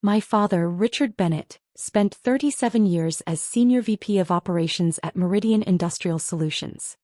My father, Richard Bennett, spent 37 years as Senior VP of Operations at Meridian Industrial Solutions.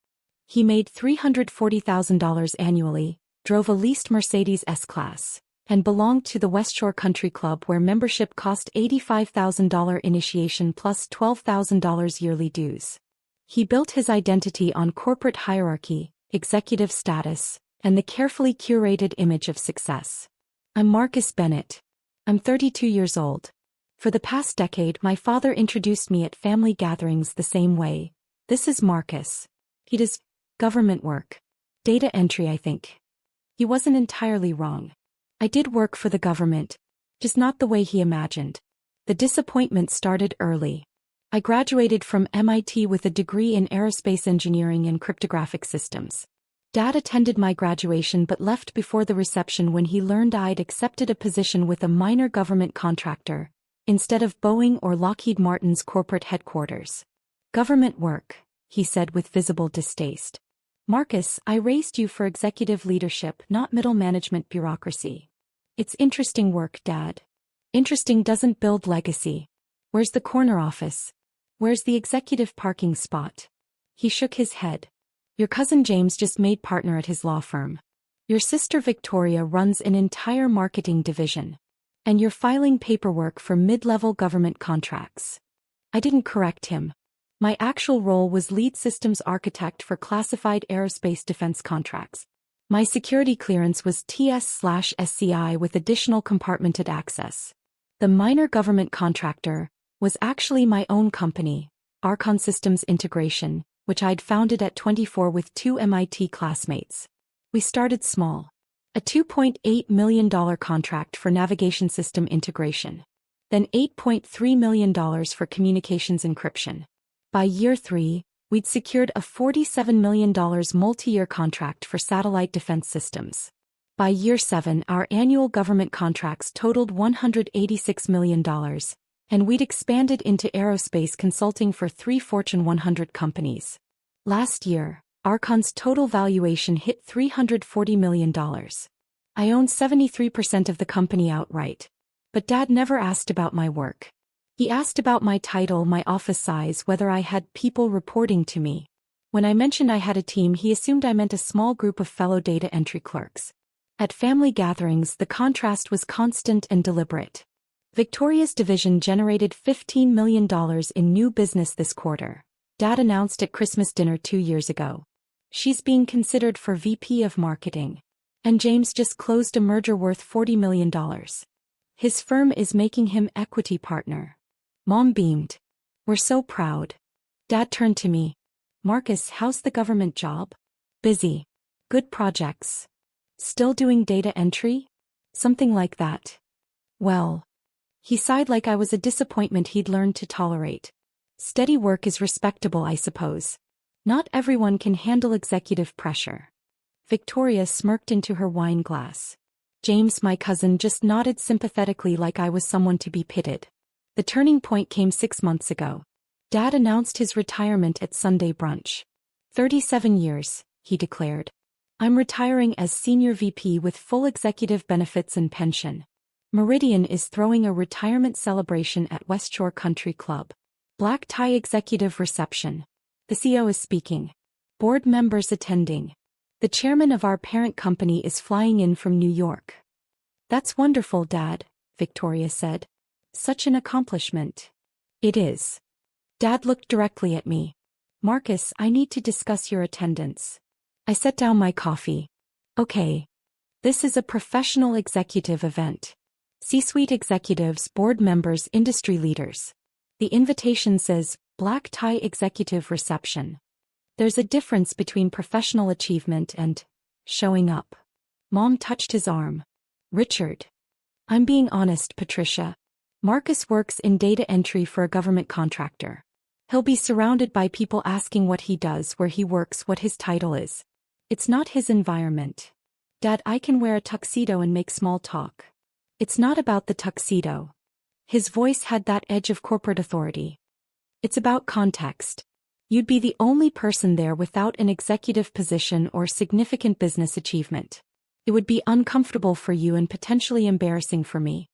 He made $340,000 annually, drove a leased Mercedes S-Class, and belonged to the Westshore Country Club where membership cost $85,000 initiation plus $12,000 yearly dues. He built his identity on corporate hierarchy, executive status, and the carefully curated image of success. I'm Marcus Bennett. I'm 32 years old. For the past decade, my father introduced me at family gatherings the same way. This is Marcus. He does government work. Data entry, I think. He wasn't entirely wrong. I did work for the government, just not the way he imagined. The disappointment started early. I graduated from MIT with a degree in aerospace engineering and cryptographic systems. Dad attended my graduation but left before the reception when he learned I'd accepted a position with a minor government contractor, instead of Boeing or Lockheed Martin's corporate headquarters. Government work, he said with visible distaste. Marcus, I raised you for executive leadership, not middle management bureaucracy. It's interesting work, Dad. Interesting doesn't build legacy. Where's the corner office? Where's the executive parking spot? He shook his head. Your cousin James just made partner at his law firm. Your sister Victoria runs an entire marketing division. And you're filing paperwork for mid-level government contracts. I didn't correct him. My actual role was lead systems architect for classified aerospace defense contracts. My security clearance was TS/SCI with additional compartmented access. The minor government contractor was actually my own company, Archon Systems Integration, which I'd founded at 24 with two MIT classmates. We started small. A $2.8 million contract for navigation system integration. Then $8.3 million for communications encryption. By year 3, we'd secured a $47 million multi-year contract for satellite defense systems. By year 7, our annual government contracts totaled $186 million, and we'd expanded into aerospace consulting for 3 Fortune 100 companies. Last year, Archon's total valuation hit $340 million. I own 73% of the company outright. But Dad never asked about my work. He asked about my title, my office size, whether I had people reporting to me. When I mentioned I had a team, he assumed I meant a small group of fellow data entry clerks. At family gatherings, the contrast was constant and deliberate. Victoria's division generated $15 million in new business this quarter. Dad announced at Christmas dinner 2 years ago. She's being considered for VP of Marketing. And James just closed a merger worth $40 million. His firm is making him equity partner. Mom beamed. We're so proud. Dad turned to me. Marcus, how's the government job? Busy. Good projects. Still doing data entry? Something like that. Well. He sighed like I was a disappointment he'd learned to tolerate. Steady work is respectable, I suppose. Not everyone can handle executive pressure. Victoria smirked into her wine glass. James, my cousin, just nodded sympathetically like I was someone to be pitied. The turning point came 6 months ago. Dad announced his retirement at Sunday brunch. 37 years, he declared. I'm retiring as Senior VP with full executive benefits and pension. Meridian is throwing a retirement celebration at Westshore Country Club. Black tie executive reception. The CEO is speaking. Board members attending. The chairman of our parent company is flying in from New York. That's wonderful, Dad, Victoria said. Such an accomplishment. It is. Dad looked directly at me. Marcus, I need to discuss your attendance. I set down my coffee. Okay. This is a professional executive event. C-suite executives, board members, industry leaders. The invitation says, Black tie executive reception. There's a difference between professional achievement and showing up. Mom touched his arm. Richard. I'm being honest, Patricia. Marcus works in data entry for a government contractor. He'll be surrounded by people asking what he does, where he works, what his title is. It's not his environment. Dad, I can wear a tuxedo and make small talk. It's not about the tuxedo. His voice had that edge of corporate authority. It's about context. You'd be the only person there without an executive position or significant business achievement. It would be uncomfortable for you and potentially embarrassing for me.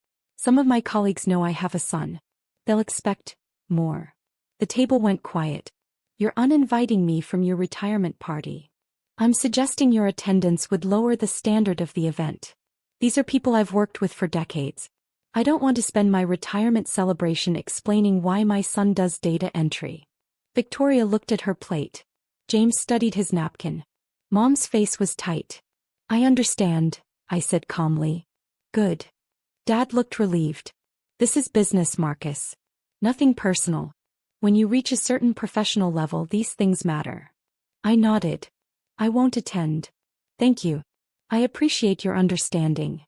Some of my colleagues know I have a son. They'll expect more. The table went quiet. You're uninviting me from your retirement party. I'm suggesting your attendance would lower the standard of the event. These are people I've worked with for decades. I don't want to spend my retirement celebration explaining why my son does data entry. Victoria looked at her plate. James studied his napkin. Mom's face was tight. I understand, I said calmly. Good. Dad looked relieved. This is business, Marcus. Nothing personal. When you reach a certain professional level, these things matter. I nodded. I won't attend. Thank you. I appreciate your understanding.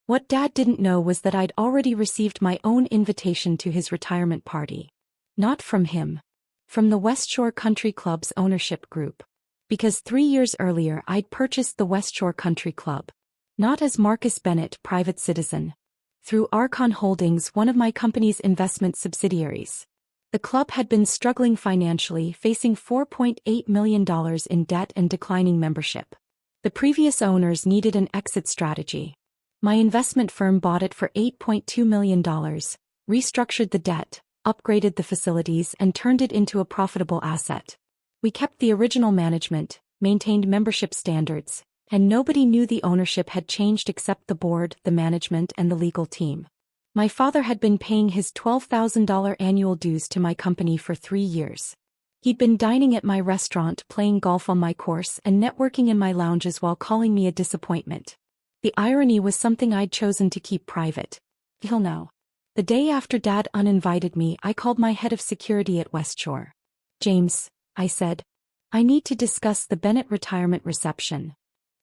What Dad didn't know was that I'd already received my own invitation to his retirement party. Not from him. From the West Shore Country Club's ownership group. Because 3 years earlier I'd purchased the West Shore Country Club. Not as Marcus Bennett, private citizen. Through Archon Holdings, one of my company's investment subsidiaries. The club had been struggling financially, facing $4.8 million in debt and declining membership. The previous owners needed an exit strategy. My investment firm bought it for $8.2 million, restructured the debt, upgraded the facilities, and turned it into a profitable asset. We kept the original management, maintained membership standards, and nobody knew the ownership had changed except the board, the management, and the legal team. My father had been paying his $12,000 annual dues to my company for 3 years. He'd been dining at my restaurant, playing golf on my course, and networking in my lounges while calling me a disappointment. The irony was something I'd chosen to keep private. He'll know. The day after Dad uninvited me, I called my head of security at West Shore. James, I said, I need to discuss the Bennett retirement reception.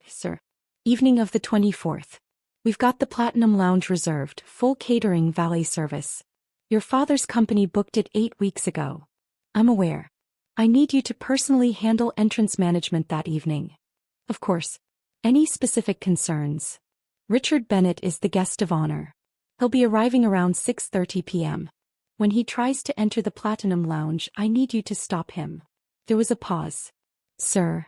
Sir. Evening of the 24th. We've got the Platinum Lounge reserved, full catering, valet service. Your father's company booked it 8 weeks ago. I'm aware. I need you to personally handle entrance management that evening. Of course. Any specific concerns? Richard Bennett is the guest of honor. He'll be arriving around 6:30 p.m. When he tries to enter the Platinum Lounge, I need you to stop him. There was a pause. Sir.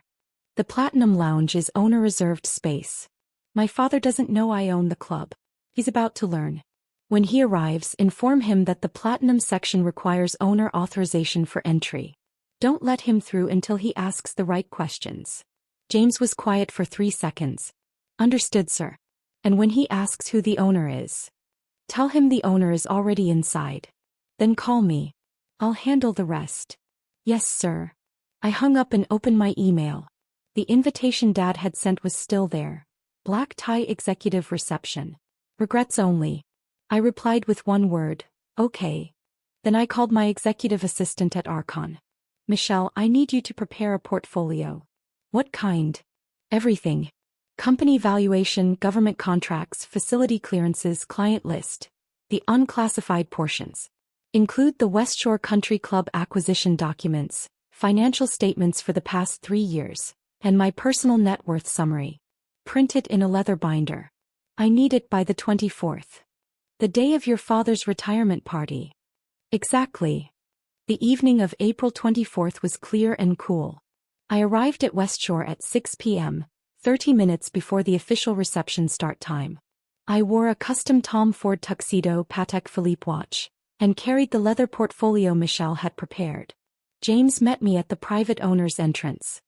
The Platinum Lounge is owner-reserved space. My father doesn't know I own the club. He's about to learn. When he arrives, inform him that the Platinum section requires owner authorization for entry. Don't let him through until he asks the right questions. James was quiet for 3 seconds. Understood, sir. And when he asks who the owner is, tell him the owner is already inside. Then call me. I'll handle the rest. Yes, sir. I hung up and opened my email. The invitation Dad had sent was still there. Black tie executive reception. Regrets only. I replied with one word, okay. Then I called my executive assistant at Archon. Michelle, I need you to prepare a portfolio. What kind? Everything. Company valuation, government contracts, facility clearances, client list. The unclassified portions. Include the West Shore Country Club acquisition documents, financial statements for the past 3 years, and my personal net worth summary. Print it in a leather binder. I need it by the 24th. The day of your father's retirement party. Exactly. The evening of April 24th was clear and cool. I arrived at West Shore at 6 p.m., 30 minutes before the official reception start time. I wore a custom Tom Ford tuxedo Patek Philippe watch, and carried the leather portfolio Michelle had prepared. James met me at the private owner's entrance.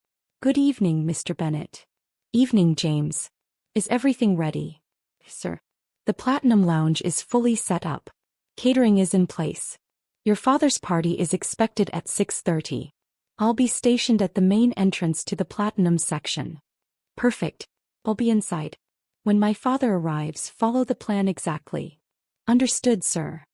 Good evening, Mr. Bennett. Evening, James. Is everything ready? Sir. The Platinum Lounge is fully set up. Catering is in place. Your father's party is expected at 6:30. I'll be stationed at the main entrance to the Platinum section. Perfect. I'll be inside. When my father arrives, follow the plan exactly. Understood, sir.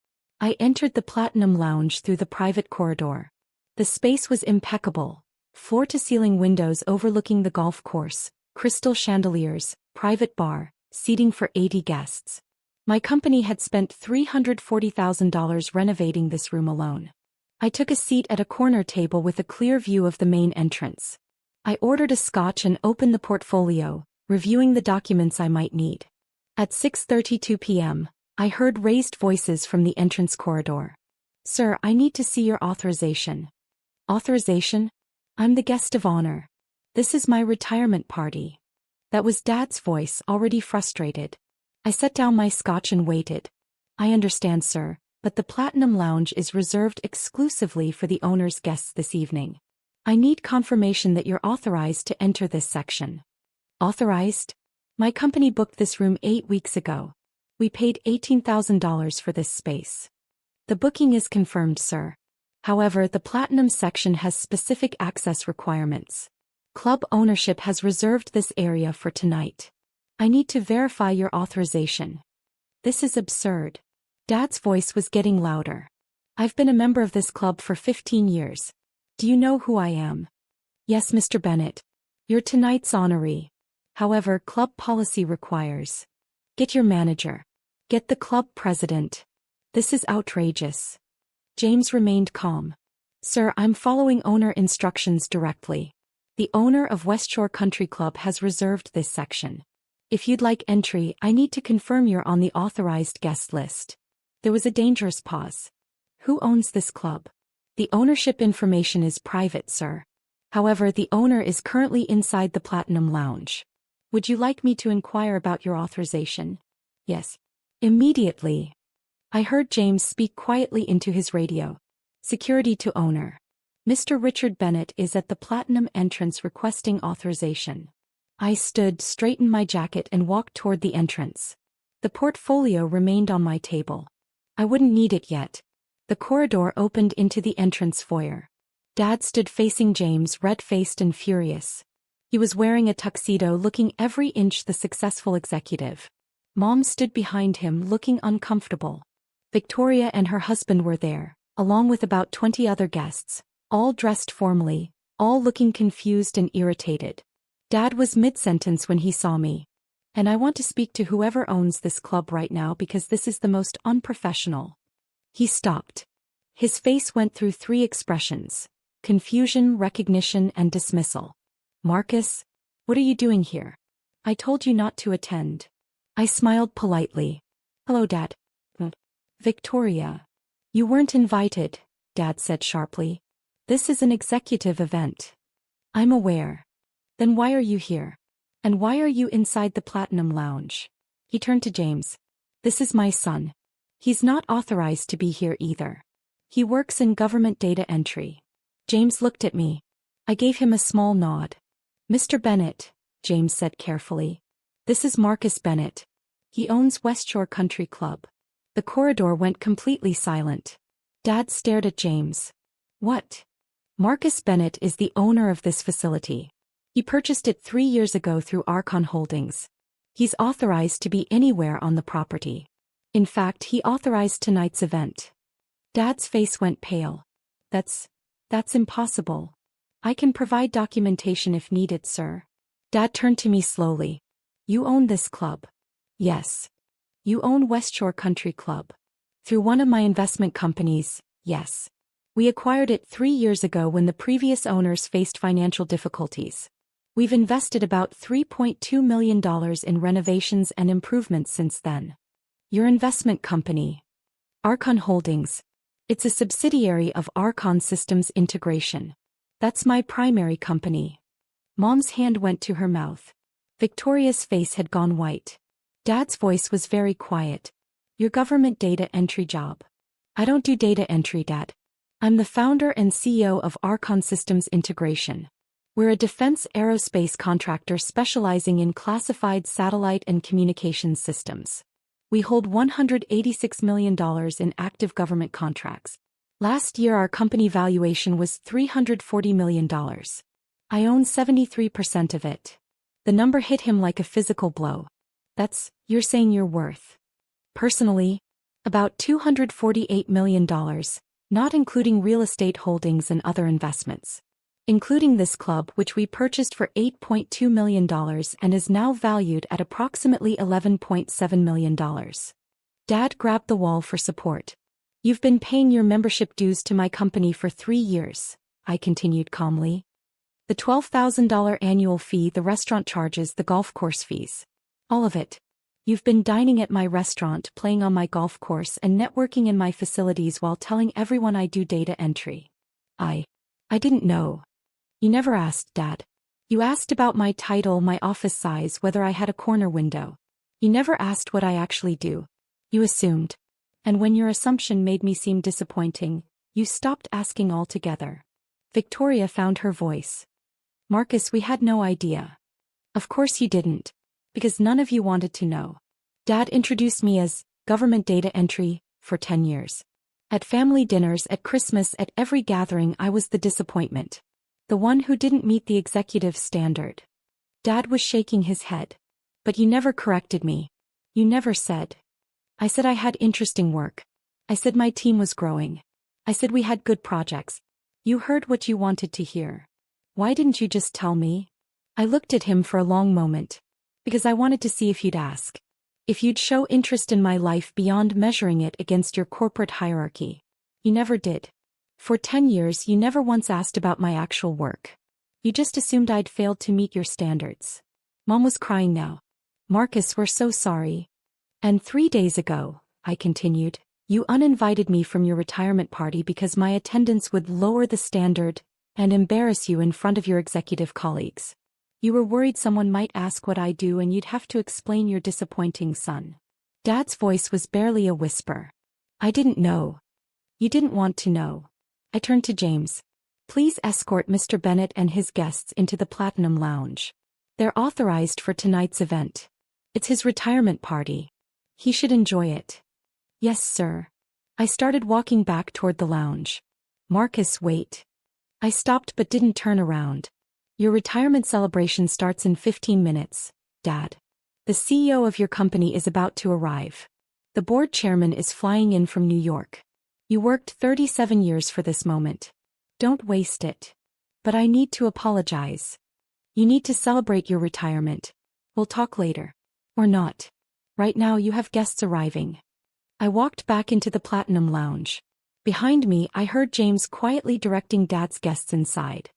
I entered the Platinum Lounge through the private corridor. The space was impeccable. Floor-to-ceiling windows overlooking the golf course, crystal chandeliers, private bar, seating for 80 guests. My company had spent $340,000 renovating this room alone. I took a seat at a corner table with a clear view of the main entrance. I ordered a scotch and opened the portfolio, reviewing the documents I might need. At 6:32 p.m., I heard raised voices from the entrance corridor. Sir, I need to see your authorization. Authorization? I'm the guest of honor. This is my retirement party. That was Dad's voice, already frustrated. I set down my scotch and waited. I understand, sir, but the Platinum Lounge is reserved exclusively for the owner's guests this evening. I need confirmation that you're authorized to enter this section. Authorized? My company booked this room 8 weeks ago. We paid $18,000 for this space. The booking is confirmed, sir. However, the Platinum section has specific access requirements. Club ownership has reserved this area for tonight. I need to verify your authorization. This is absurd. Dad's voice was getting louder. I've been a member of this club for 15 years. Do you know who I am? Yes, Mr. Bennett. You're tonight's honoree. However, club policy requires. Get your manager. Get the club president. This is outrageous. James remained calm. Sir, I'm following owner instructions directly. The owner of West Shore Country Club has reserved this section. If you'd like entry, I need to confirm you're on the authorized guest list. There was a dangerous pause. Who owns this club? The ownership information is private, sir. However, the owner is currently inside the Platinum Lounge. Would you like me to inquire about your authorization? Yes. Immediately. I heard James speak quietly into his radio. Security to owner. Mr. Richard Bennett is at the Platinum entrance requesting authorization. I stood, straightened my jacket and walked toward the entrance. The portfolio remained on my table. I wouldn't need it yet. The corridor opened into the entrance foyer. Dad stood facing James, red-faced and furious. He was wearing a tuxedo, looking every inch the successful executive. Mom stood behind him, looking uncomfortable. Victoria and her husband were there, along with about 20 other guests, all dressed formally, all looking confused and irritated. Dad was mid-sentence when he saw me. And I want to speak to whoever owns this club right now because this is the most unprofessional. He stopped. His face went through 3 expressions: confusion, recognition, and dismissal. Marcus, what are you doing here? I told you not to attend. I smiled politely. Hello, Dad. Victoria. You weren't invited, Dad said sharply. This is an executive event. I'm aware. Then why are you here? And why are you inside the Platinum Lounge? He turned to James. This is my son. He's not authorized to be here either. He works in government data entry. James looked at me. I gave him a small nod. Mr. Bennett, James said carefully. This is Marcus Bennett. He owns West Shore Country Club. The corridor went completely silent. Dad stared at James. What? Marcus Bennett is the owner of this facility. He purchased it 3 years ago through Archon Holdings. He's authorized to be anywhere on the property. In fact, he authorized tonight's event. Dad's face went pale. That's impossible. I can provide documentation if needed, sir. Dad turned to me slowly. You own this club? Yes. You own West Shore Country Club. Through one of my investment companies, yes. We acquired it 3 years ago when the previous owners faced financial difficulties. We've invested about $3.2 million in renovations and improvements since then. Your investment company? Archon Holdings. It's a subsidiary of Archon Systems Integration. That's my primary company. Mom's hand went to her mouth. Victoria's face had gone white. Dad's voice was very quiet. Your government data entry job. I don't do data entry, Dad. I'm the founder and CEO of Archon Systems Integration. We're a defense aerospace contractor specializing in classified satellite and communications systems. We hold $186 million in active government contracts. Last year our company valuation was $340 million. I own 73% of it. The number hit him like a physical blow. You're saying you're worth. Personally, about $248 million, not including real estate holdings and other investments. Including this club, which we purchased for $8.2 million and is now valued at approximately $11.7 million. Dad grabbed the wall for support. You've been paying your membership dues to my company for 3 years, I continued calmly. The $12,000 annual fee the restaurant charges, the golf course fees. All of it. You've been dining at my restaurant, playing on my golf course and networking in my facilities while telling everyone I do data entry. I didn't know. You never asked, Dad. You asked about my title, my office size, whether I had a corner window. You never asked what I actually do. You assumed. And when your assumption made me seem disappointing, you stopped asking altogether. Victoria found her voice. Marcus, we had no idea. Of course you didn't. Because none of you wanted to know. Dad introduced me as government data entry for 10 years. At family dinners, at Christmas, at every gathering, I was the disappointment. The one who didn't meet the executive standard. Dad was shaking his head. But you never corrected me. You never said. I said I had interesting work. I said my team was growing. I said we had good projects. You heard what you wanted to hear. Why didn't you just tell me? I looked at him for a long moment. Because I wanted to see if you'd ask. If you'd show interest in my life beyond measuring it against your corporate hierarchy. You never did. For 10 years you never once asked about my actual work. You just assumed I'd failed to meet your standards. Mom was crying now. Marcus, we're so sorry. And 3 days ago, I continued, you uninvited me from your retirement party because my attendance would lower the standard and embarrass you in front of your executive colleagues. You were worried someone might ask what I do and you'd have to explain your disappointing son. Dad's voice was barely a whisper. I didn't know. You didn't want to know. I turned to James. Please escort Mr. Bennett and his guests into the Platinum Lounge. They're authorized for tonight's event. It's his retirement party. He should enjoy it. Yes, sir. I started walking back toward the lounge. Marcus, wait. I stopped but didn't turn around. Your retirement celebration starts in 15 minutes, Dad. The CEO of your company is about to arrive. The board chairman is flying in from New York. You worked 37 years for this moment. Don't waste it. But I need to apologize. You need to celebrate your retirement. We'll talk later. Or not. Right now you have guests arriving. I walked back into the Platinum Lounge. Behind me, I heard James quietly directing Dad's guests inside.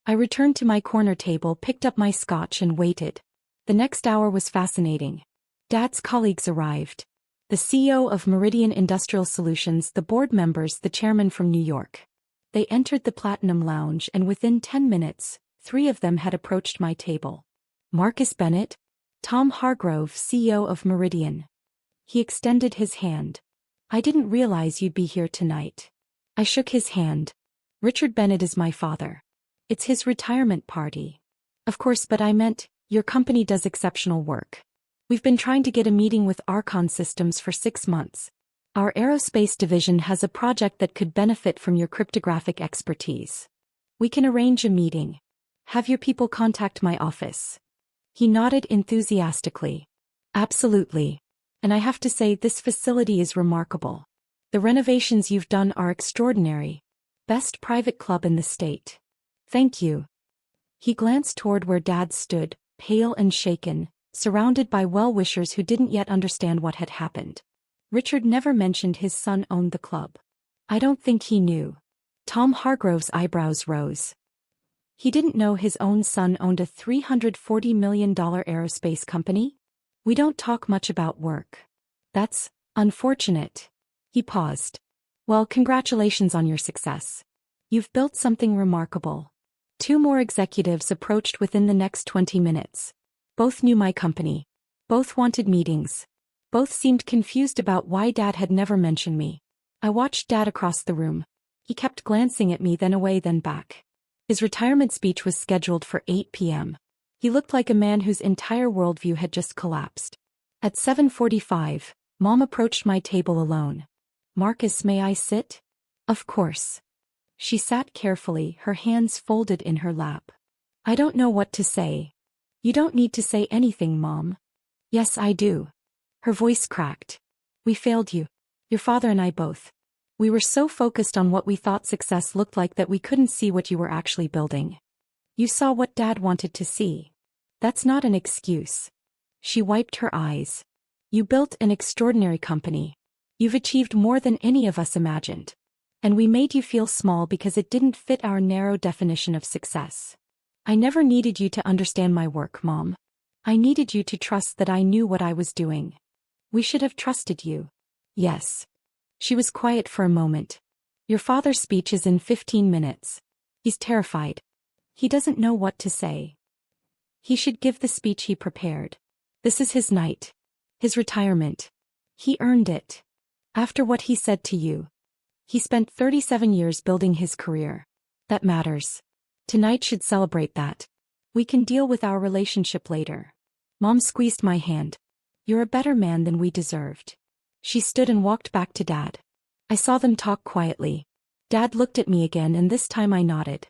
I returned to my corner table, picked up my scotch and waited. The next hour was fascinating. Dad's colleagues arrived. The CEO of Meridian Industrial Solutions, the board members, the chairman from New York. They entered the Platinum Lounge and within 10 minutes, 3 of them had approached my table. Marcus Bennett, Tom Hargrove, CEO of Meridian. He extended his hand. I didn't realize you'd be here tonight. I shook his hand. Richard Bennett is my father. It's his retirement party. Of course, but I meant, your company does exceptional work. We've been trying to get a meeting with Archon Systems for 6 months. Our aerospace division has a project that could benefit from your cryptographic expertise. We can arrange a meeting. Have your people contact my office. He nodded enthusiastically. Absolutely. And I have to say, this facility is remarkable. The renovations you've done are extraordinary. Best private club in the state. Thank you. He glanced toward where Dad stood, pale and shaken, surrounded by well-wishers who didn't yet understand what had happened. Richard never mentioned his son owned the club. I don't think he knew. Tom Hargrove's eyebrows rose. He didn't know his own son owned a $340 million aerospace company? We don't talk much about work. That's unfortunate. He paused. Well, congratulations on your success. You've built something remarkable. 2 more executives approached within the next 20 minutes. Both knew my company. Both wanted meetings. Both seemed confused about why Dad had never mentioned me. I watched Dad across the room. He kept glancing at me, then away, then back. His retirement speech was scheduled for 8 p.m. He looked like a man whose entire worldview had just collapsed. At 7:45, Mom approached my table alone. Marcus, may I sit? Of course. She sat carefully, her hands folded in her lap. I don't know what to say. You don't need to say anything, Mom. Yes, I do. Her voice cracked. We failed you. Your father and I both. We were so focused on what we thought success looked like that we couldn't see what you were actually building. You saw what Dad wanted to see. That's not an excuse. She wiped her eyes. You built an extraordinary company. You've achieved more than any of us imagined. And we made you feel small because it didn't fit our narrow definition of success. I never needed you to understand my work, Mom. I needed you to trust that I knew what I was doing. We should have trusted you. Yes. She was quiet for a moment. Your father's speech is in 15 minutes. He's terrified. He doesn't know what to say. He should give the speech he prepared. This is his night. His retirement. He earned it. After what he said to you. He spent 37 years building his career. That matters. Tonight should celebrate that. We can deal with our relationship later. Mom squeezed my hand. You're a better man than we deserved. She stood and walked back to Dad. I saw them talk quietly. Dad looked at me again and this time I nodded.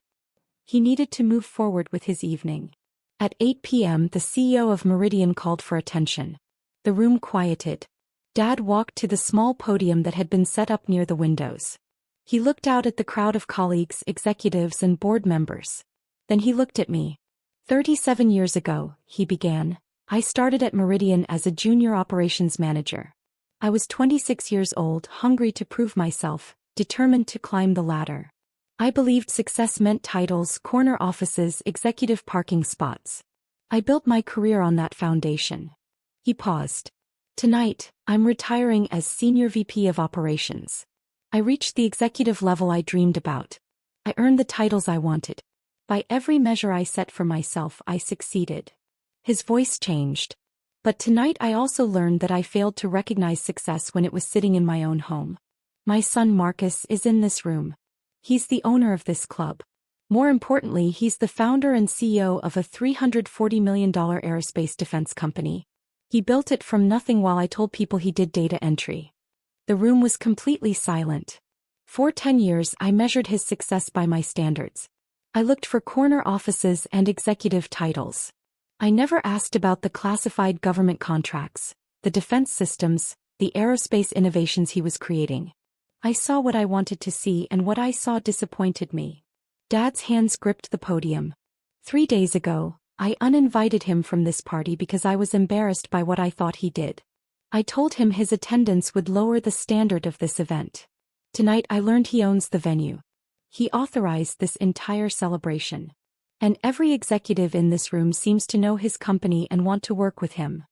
He needed to move forward with his evening. At 8 p.m. the CEO of Meridian called for attention. The room quieted. Dad walked to the small podium that had been set up near the windows. He looked out at the crowd of colleagues, executives, and board members. Then he looked at me. 37 years ago, he began, I started at Meridian as a junior operations manager. I was 26 years old, hungry to prove myself, determined to climb the ladder. I believed success meant titles, corner offices, executive parking spots. I built my career on that foundation. He paused. Tonight, I'm retiring as Senior VP of Operations. I reached the executive level I dreamed about. I earned the titles I wanted. By every measure I set for myself, I succeeded. His voice changed. But tonight I also learned that I failed to recognize success when it was sitting in my own home. My son Marcus is in this room. He's the owner of this club. More importantly, he's the founder and CEO of a $340 million aerospace defense company. He built it from nothing while I told people he did data entry. The room was completely silent. For 10 years I measured his success by my standards. I looked for corner offices and executive titles. I never asked about the classified government contracts, the defense systems, the aerospace innovations he was creating. I saw what I wanted to see and what I saw disappointed me. Dad's hands gripped the podium. 3 days ago, I uninvited him from this party because I was embarrassed by what I thought he did. I told him his attendance would lower the standard of this event. Tonight I learned he owns the venue. He authorized this entire celebration. And every executive in this room seems to know his company and want to work with him.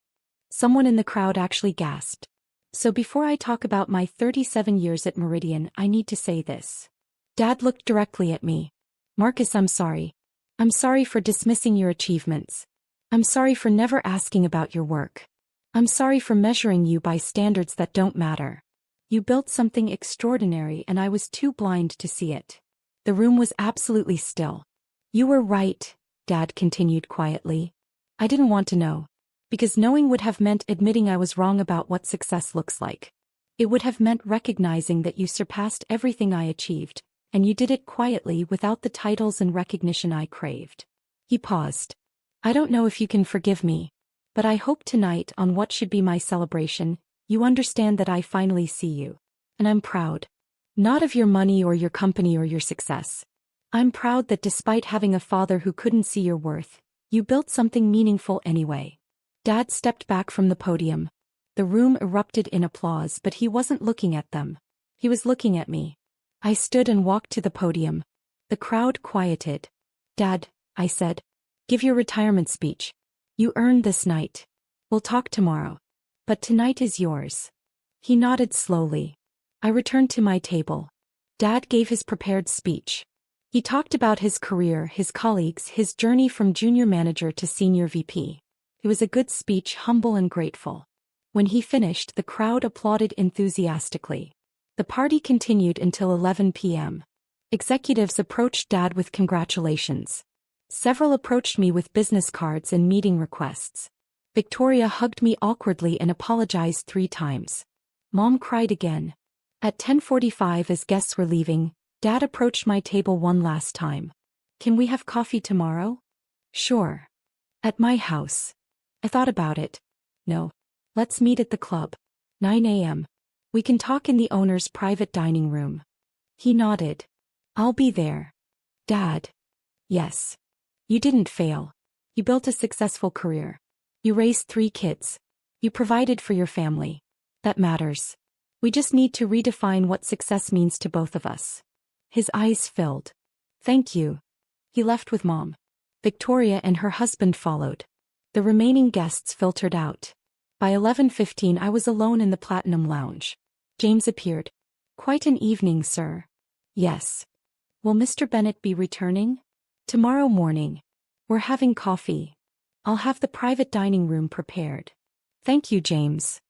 Someone in the crowd actually gasped. So before I talk about my 37 years at Meridian, I need to say this. Dad looked directly at me. Marcus, I'm sorry. I'm sorry for dismissing your achievements. I'm sorry for never asking about your work. I'm sorry for measuring you by standards that don't matter. You built something extraordinary and I was too blind to see it. The room was absolutely still. You were right, Dad continued quietly. I didn't want to know. Because knowing would have meant admitting I was wrong about what success looks like. It would have meant recognizing that you surpassed everything I achieved, and you did it quietly without the titles and recognition I craved. He paused. I don't know if you can forgive me, but I hope tonight, on what should be my celebration, you understand that I finally see you. And I'm proud. Not of your money or your company or your success. I'm proud that despite having a father who couldn't see your worth, you built something meaningful anyway. Dad stepped back from the podium. The room erupted in applause, but he wasn't looking at them. He was looking at me. I stood and walked to the podium. The crowd quieted. Dad, I said, give your retirement speech. You earned this night. We'll talk tomorrow. But tonight is yours. He nodded slowly. I returned to my table. Dad gave his prepared speech. He talked about his career, his colleagues, his journey from junior manager to senior VP. It was a good speech, humble and grateful. When he finished, the crowd applauded enthusiastically. The party continued until 11 p.m. Executives approached Dad with congratulations. Several approached me with business cards and meeting requests. Victoria hugged me awkwardly and apologized 3 times. Mom cried again. At 10:45, as guests were leaving, Dad approached my table one last time. Can we have coffee tomorrow? Sure. At my house. I thought about it. No. Let's meet at the club. 9 a.m. We can talk in the owner's private dining room. He nodded. I'll be there. Dad. Yes. You didn't fail. You built a successful career. You raised 3 kids. You provided for your family. That matters. We just need to redefine what success means to both of us. His eyes filled. Thank you. He left with Mom. Victoria and her husband followed. The remaining guests filtered out. By 11:15 I was alone in the Platinum Lounge. James appeared. Quite an evening, sir. Yes. Will Mr. Bennett be returning? Tomorrow morning. We're having coffee. I'll have the private dining room prepared. Thank you, James.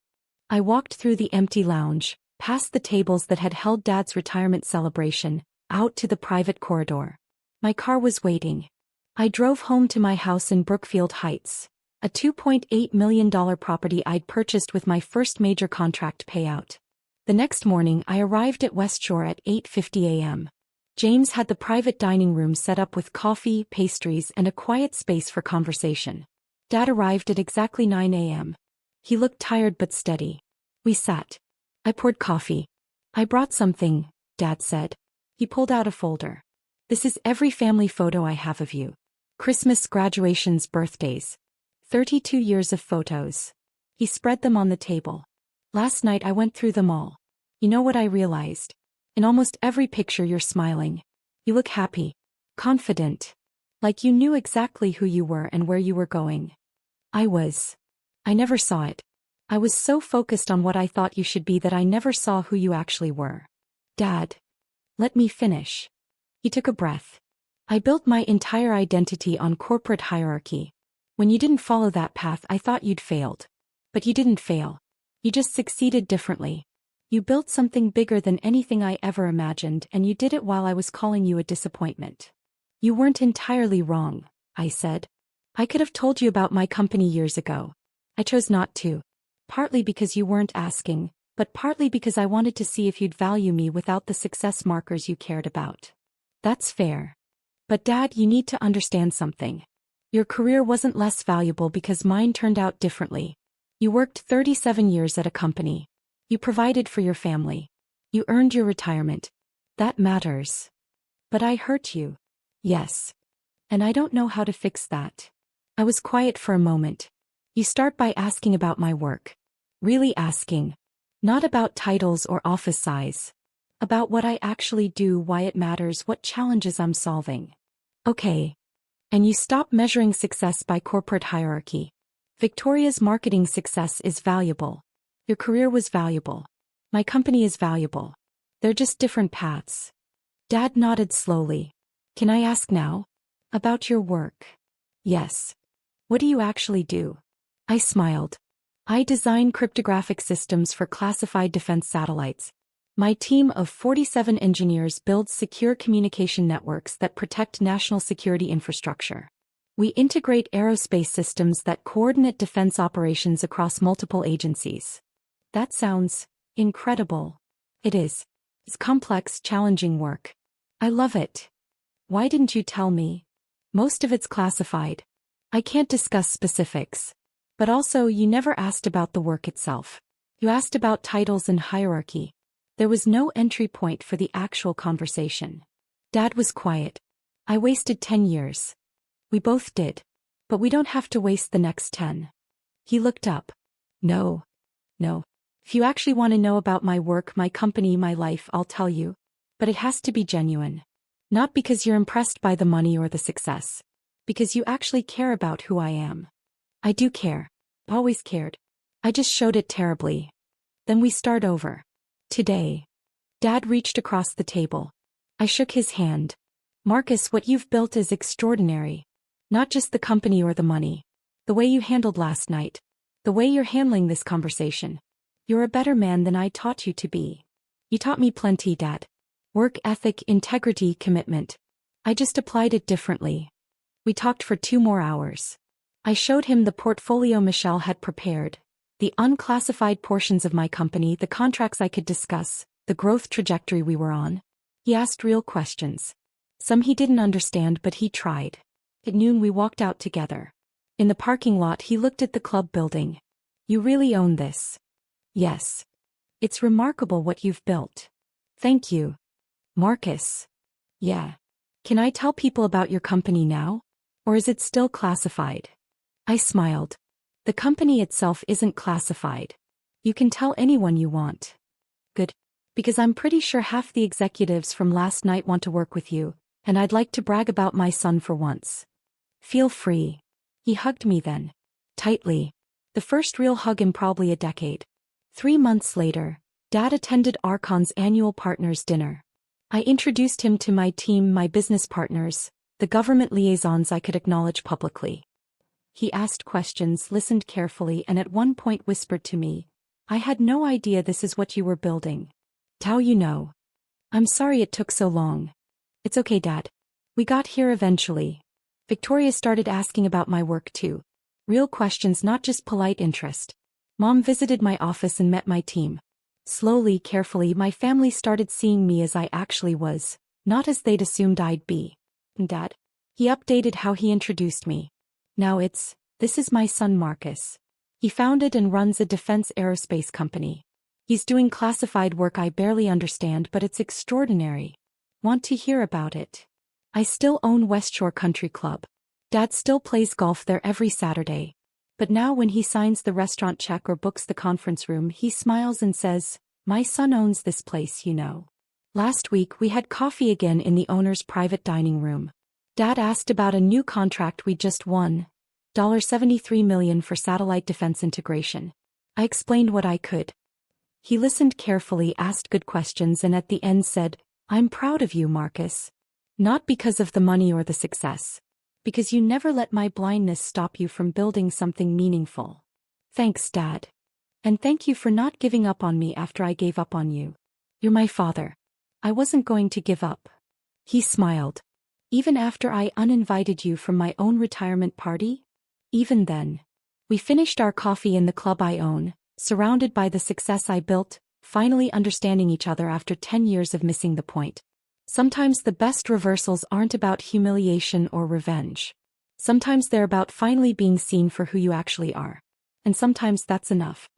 I walked through the empty lounge, past the tables that had held Dad's retirement celebration, out to the private corridor. My car was waiting. I drove home to my house in Brookfield Heights, a $2.8 million property I'd purchased with my first major contract payout. The next morning I arrived at West Shore at 8:50 a.m. James had the private dining room set up with coffee, pastries, and a quiet space for conversation. Dad arrived at exactly 9 a.m. He looked tired but steady. We sat. I poured coffee. I brought something, Dad said. He pulled out a folder. This is every family photo I have of you. Christmas, graduations, birthdays. 32 years of photos. He spread them on the table. Last night I went through them all. You know what I realized? In almost every picture you're smiling. You look happy. Confident. Like you knew exactly who you were and where you were going. I was. I never saw it. I was so focused on what I thought you should be that I never saw who you actually were. Dad. Let me finish. He took a breath. I built my entire identity on corporate hierarchy. When you didn't follow that path, I thought you'd failed. But you didn't fail. You just succeeded differently. You built something bigger than anything I ever imagined, and you did it while I was calling you a disappointment. You weren't entirely wrong, I said. I could have told you about my company years ago. I chose not to. Partly because you weren't asking, but partly because I wanted to see if you'd value me without the success markers you cared about. That's fair. But Dad, you need to understand something. Your career wasn't less valuable because mine turned out differently. You worked 37 years at a company. You provided for your family. You earned your retirement. That matters. But I hurt you. Yes. And I don't know how to fix that. I was quiet for a moment. You start by asking about my work. Really asking. Not about titles or office size. About what I actually do, why it matters, what challenges I'm solving. Okay. And you stop measuring success by corporate hierarchy. Victoria's marketing success is valuable. Your career was valuable. My company is valuable. They're just different paths. Dad nodded slowly. Can I ask now? About your work. Yes. What do you actually do? I smiled. I design cryptographic systems for classified defense satellites. My team of 47 engineers builds secure communication networks that protect national security infrastructure. We integrate aerospace systems that coordinate defense operations across multiple agencies. That sounds incredible. It is. It's complex, challenging work. I love it. Why didn't you tell me? Most of it's classified. I can't discuss specifics. But also, you never asked about the work itself. You asked about titles and hierarchy. There was no entry point for the actual conversation. Dad was quiet. I wasted 10 years. We both did. But we don't have to waste the next 10. He looked up. No. If you actually want to know about my work, my company, my life, I'll tell you. But it has to be genuine. Not because you're impressed by the money or the success. Because you actually care about who I am. I do care. Always cared. I just showed it terribly. Then we start over. Today. Dad reached across the table. I shook his hand. Marcus, what you've built is extraordinary. Not just the company or the money. The way you handled last night. The way you're handling this conversation. You're a better man than I taught you to be. You taught me plenty, Dad. Work ethic, integrity, commitment. I just applied it differently. We talked for 2 more hours. I showed him the portfolio Michelle had prepared, the unclassified portions of my company, the contracts I could discuss, the growth trajectory we were on. He asked real questions. Some he didn't understand, but he tried. At noon we walked out together. In the parking lot he looked at the club building. You really own this. Yes. It's remarkable what you've built. Thank you. Marcus. Yeah. Can I tell people about your company now? Or is it still classified? I smiled. The company itself isn't classified. You can tell anyone you want. Good. Because I'm pretty sure half the executives from last night want to work with you, and I'd like to brag about my son for once. Feel free. He hugged me then. Tightly. The first real hug in probably a decade. 3 months later, Dad attended Archon's annual partners dinner. I introduced him to my team, my business partners, the government liaisons I could acknowledge publicly. He asked questions, listened carefully, and at one point whispered to me, I had no idea this is what you were building. Tao, you know. I'm sorry it took so long. It's okay, Dad. We got here eventually. Victoria started asking about my work too. Real questions, not just polite interest. Mom visited my office and met my team. Slowly, carefully, my family started seeing me as I actually was, not as they'd assumed I'd be. Dad. He updated how he introduced me. Now this is my son Marcus. He founded and runs a defense aerospace company. He's doing classified work I barely understand, but it's extraordinary. Want to hear about it? I still own West Shore Country Club. Dad still plays golf there every Saturday. But now when he signs the restaurant check or books the conference room, he smiles and says, "My son owns this place, you know." Last week we had coffee again in the owner's private dining room. Dad asked about a new contract we just won, $73 million for satellite defense integration. I explained what I could. He listened carefully, asked good questions, and at the end said, "I'm proud of you, Marcus. Not because of the money or the success. Because you never let my blindness stop you from building something meaningful. Thanks, Dad. And thank you for not giving up on me after I gave up on you. You're my father. I wasn't going to give up." He smiled. "Even after I uninvited you from my own retirement party? Even then." We finished our coffee in the club I own, surrounded by the success I built, finally understanding each other after 10 years of missing the point. Sometimes the best reversals aren't about humiliation or revenge. Sometimes they're about finally being seen for who you actually are. And sometimes that's enough.